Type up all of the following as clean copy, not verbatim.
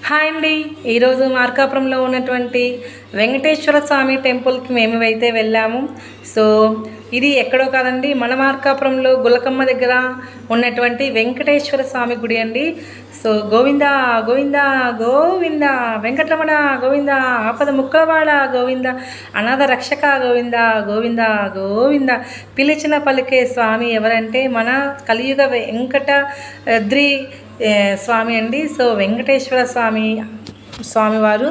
Hi అండి. ఈరోజు మార్కాపురంలో ఉన్నటువంటి వెంకటేశ్వర స్వామి టెంపుల్కి మేమైతే వెళ్ళాము. సో ఇది ఎక్కడో కాదండి, మన మార్కాపురంలో గులకమ్మ దగ్గర ఉన్నటువంటి వెంకటేశ్వర స్వామి గుడి అండి. సో గోవింద గోవింద గోవింద వెంకటరమణ గోవింద, ఆపద ముక్కలవాడ గోవింద, అనాథ రక్షక గోవింద గోవింద గోవింద. పిలిచిన పలికే స్వామి ఎవరంటే మన కలియుగ వెంకటాద్రి స్వామి అండి. సో వెంకటేశ్వర స్వామివారు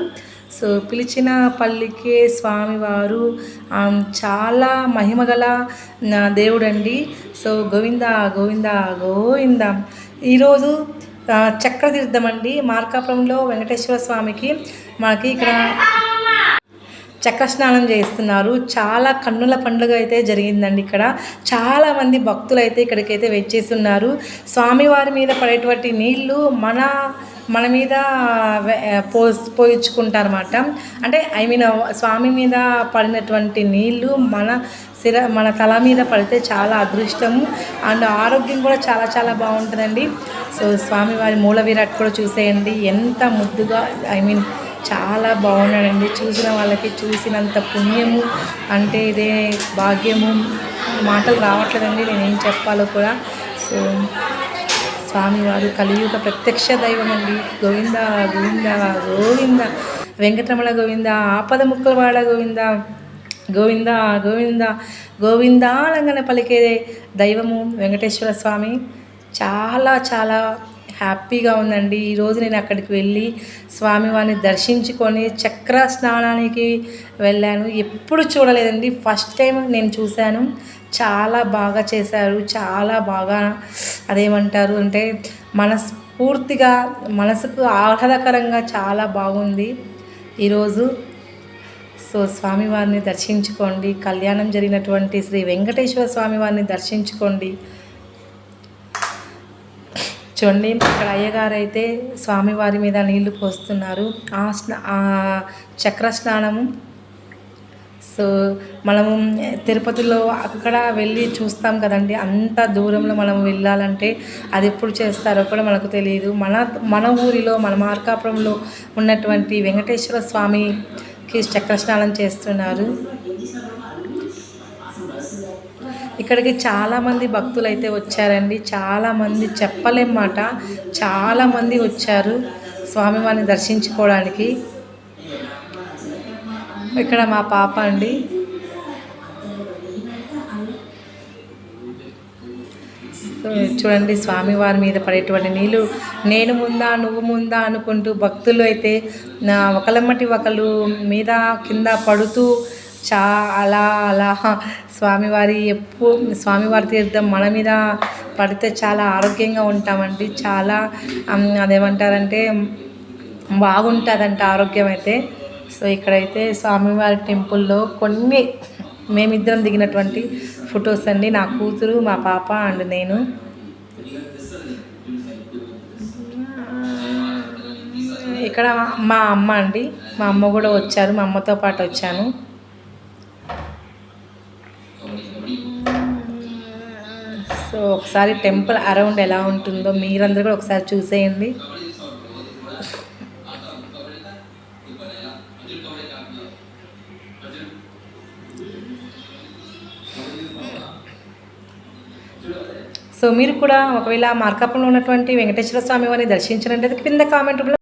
సో పిలిచిన పల్లికే స్వామివారు చాలా మహిమగల దేవుడండి. సో గోవింద గోవింద గోవింద. ఈరోజు చక్రతీర్థం అండి. మార్కాపురంలో వెంకటేశ్వర స్వామికి మనకి ఇక్కడ చక్ర స్నానం చేస్తున్నారు. చాలా కన్నుల పండుగ అయితే జరిగిందండి. ఇక్కడ చాలామంది భక్తులు అయితే ఇక్కడికైతే వచ్చేస్తున్నారు. స్వామివారి మీద పడేటువంటి నీళ్ళు మన మీద పోయించుకుంటారన్నమాట. అంటే స్వామి మీద పడినటువంటి నీళ్ళు మన తల మీద పడితే చాలా అదృష్టము అండ్ ఆరోగ్యం కూడా చాలా చాలా బాగుంటుందండి. సో స్వామివారి మూల విరాట్ కూడా చూసేయండి, ఎంత ముద్దుగా చాలా బాగున్నాడండి. చూసిన వాళ్ళకి చూసినంత పుణ్యము అంటే ఇదే భాగ్యము, మాటలు రావట్లేదండి నేనేం చెప్పాలో కూడా. సో స్వామివారు కలియుగ ప్రత్యక్ష దైవం అండి. గోవింద గోవింద గోవింద వెంకటరమణ గోవింద, ఆపద ముక్కలవాడ గోవింద గోవింద గోవింద గోవిందాలంగన పలికే దైవము వెంకటేశ్వర స్వామి. చాలా చాలా హ్యాపీగా ఉందండి. ఈరోజు నేను అక్కడికి వెళ్ళి స్వామివారిని దర్శించుకొని చక్ర స్నానానికి వెళ్ళాను. ఎప్పుడు చూడలేదండి, ఫస్ట్ టైం నేను చూశాను. చాలా బాగా చేశారు, చాలా బాగా అదేమంటారు అంటే మనస్ఫూర్తిగా మనసుకు ఆహ్లాదకరంగా చాలా బాగుంది ఈరోజు. సో స్వామివారిని దర్శించుకోండి, కళ్యాణం జరిగినటువంటి శ్రీ వెంకటేశ్వర స్వామివారిని దర్శించుకోండి. చూడండి, ఇక్కడ అయ్యగారు అయితే స్వామివారి మీద నీళ్లు పోస్తున్నారు. ఆ చక్ర స్నానము. సో మనము తిరుపతిలో అక్కడ వెళ్ళి చూస్తాం కదండి, అంత దూరంలో మనం వెళ్ళాలంటే అది ఎప్పుడు చేస్తారో కూడా మనకు తెలియదు. మన ఊరిలో మన మార్కాపురంలో ఉన్నటువంటి వెంకటేశ్వర స్వామికి చక్ర స్నానం చేస్తున్నారు. ఇక్కడికి చాలామంది భక్తులు అయితే వచ్చారండి. చాలామంది చెప్పలేమాట, చాలామంది వచ్చారు స్వామివారిని దర్శించుకోవడానికి. ఇక్కడ మా పాప అండి. చూడండి, స్వామివారి మీద పడేటువంటి నీళ్ళు నేను ముందా నువ్వు ముందా అనుకుంటూ భక్తులు అయితే ఒకళ్ళమ్మటి ఒకళ్ళు మీద కింద పడుతూ అలా అలా స్వామివారి తీర్థం మన మీద పడితే చాలా ఆరోగ్యంగా ఉంటామండి. చాలా అదేమంటారంటే బాగుంటుందంట ఆరోగ్యం అయితే. సో ఇక్కడైతే స్వామివారి టెంపుల్లో కొన్ని మేమిద్దరం దిగినటువంటి ఫొటోస్ అండి, నా కూతురు, మా పాప అండ్ నేను. ఇక్కడ మా అమ్మ అండి, మా అమ్మ కూడా వచ్చారు, మా అమ్మతో పాటు వచ్చాను. సో ఒకసారి టెంపుల్ అరౌండ్ ఎలా ఉంటుందో మీరందరూ కూడా ఒకసారి చూసేయండి. సో మీరు కూడా ఒకవేళ మార్కాపురంలో ఉన్నటువంటి వెంకటేశ్వర స్వామి వారిని దర్శించినట్లయితే కింద కామెంట్